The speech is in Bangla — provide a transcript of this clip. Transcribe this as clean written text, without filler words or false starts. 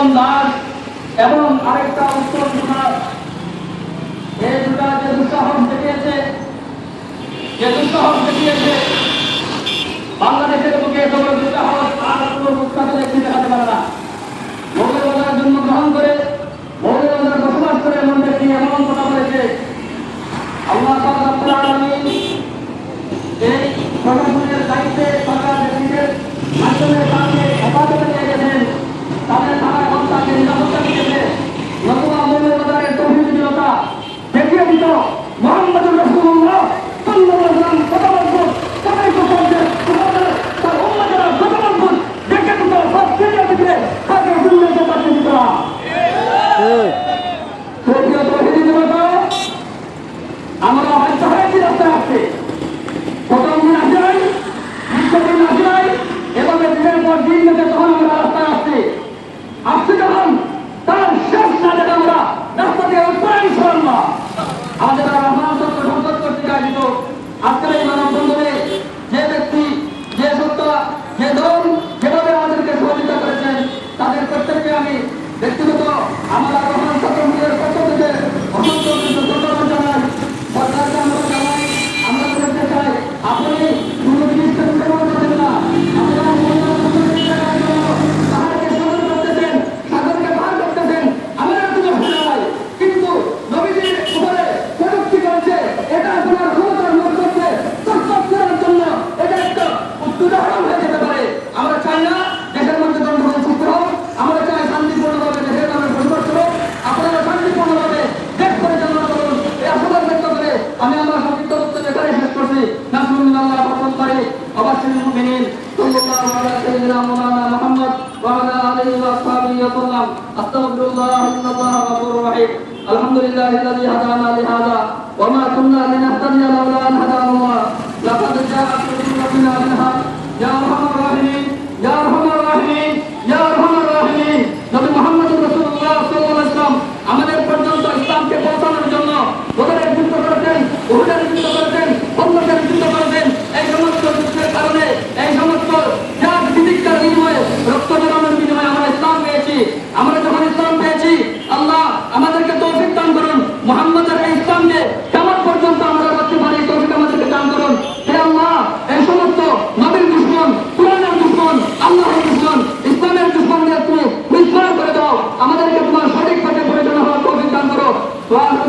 উত্তম দাস এবং আরেকটা উত্তম কুমার, এই দুটা যে দুঃসাহস দেখিয়েছে বাংলাদেশের বুকে এত বড় দুঃসাহস আর কোনো মুক্তাকে দেখতে দেখাতে পারে না। মৌলবাদের জন্মগ্রহণ করে মৌলবাদের বসবাস করে মন ব্যক্তি এমন কথা বলেছে, আল্লাহ পাক রব্বুল আলামিন এই প্রশাসনের দায়িত্বে সরকার ব্যক্তিদের মাধ্যমে তাকে হেফাজতে নিয়ে গেছেন, তাদের থানা সন্তানকে নিরাপত্তা দিয়েছে। নতুবা মৌলবাদের তৌহিদীয়তা দেখিয়ে দিত মুহাম্মদুর রাসূলুল্লাহ সাল্লাল্লাহু আলাইহি ওয়াসাল্লাম কত বছর তাদের সম্পর্কে তার উম্মতেরা কত বছর দেখে দিত সব ছেড়ে দিতে তাকে দুনিয়াতে পাঠিয়ে দিত না। তৌহিদীয়তা আমরা হয়তো হয়েছি রাস্তায় আসছে, প্রথম দিন আসে নাই, দ্বিতীয় দিন আসে নাই, এভাবে দিনের পর দিন গেছে, তখন আমরা রাস্তায় আসছে যখন তার শেষ না দেখে আমরা রাস্তা থেকে উত্তরাই ইনশাআল্লাহ আমাদের রহমান সত্য সংসদ কর্তৃক আয়োজিত আজকের এই মানববন্ধনে যে ব্যক্তি, যে সত্তা, যে দল যেভাবে আমাদেরকে সহযোগিতা করেছেন তাদের প্রত্যেককে আমি ব্যক্তিগত আমার রহমান সত্তরের পক্ষ থেকে অসংখ্য ধন্যবাদ জানাই। সরকারকে আমরা জানাই, আমরা করতে চাই আপনি কোনো জিনিসকে উন্নয়ন করবেন না, আপনারা পাহাড়কে সরল করতেছেন, সাগরকে পার করতেছেন, আমরা কোনো ভুল নাই, কিন্তু নবীজির উপরে প্রযুক্তি করেছে, এটা আপনার ক্ষমতার লোক করছে তৎপর করার জন্য এটা একটা উদাহরণ হয়ে যেতে পারে। আমরা চাই না দেশের মধ্যে গণ্ডগোল সৃষ্টি হোক, আমরা চাই শান্তিপূর্ণভাবে দেশের নামে বসবাস করুক, আপনারা শান্তিপূর্ণভাবে দেশ পরিচালনা করুন। এই আশীর্বাদ ব্যক্ত করে আমি আমার সংক্ষিপ্ত বক্তব্য এখানে শেষ করছি। নাসরুল্লাহ প্রথম পারি অবাসিল মুমিনিন সাল্লাল্লাহু আলাইহি সাইয়্যিদিনা মাওলানা মুহাম্মদ ওয়া আলা আলিহি ওয়া আসহাবিহি ওয়া সাল্লাম। আস্তাগফিরুল্লাহ ইন্নাল্লাহা গফুরুর রহিম। আলহামদুলিল্লাহিল্লাযী হাদানা লিহাযা ওয়া মা কুন্না লিনাহতাদিয়া লাওলা আন হাদানাল্লাহ। লাকাদ জাআকুম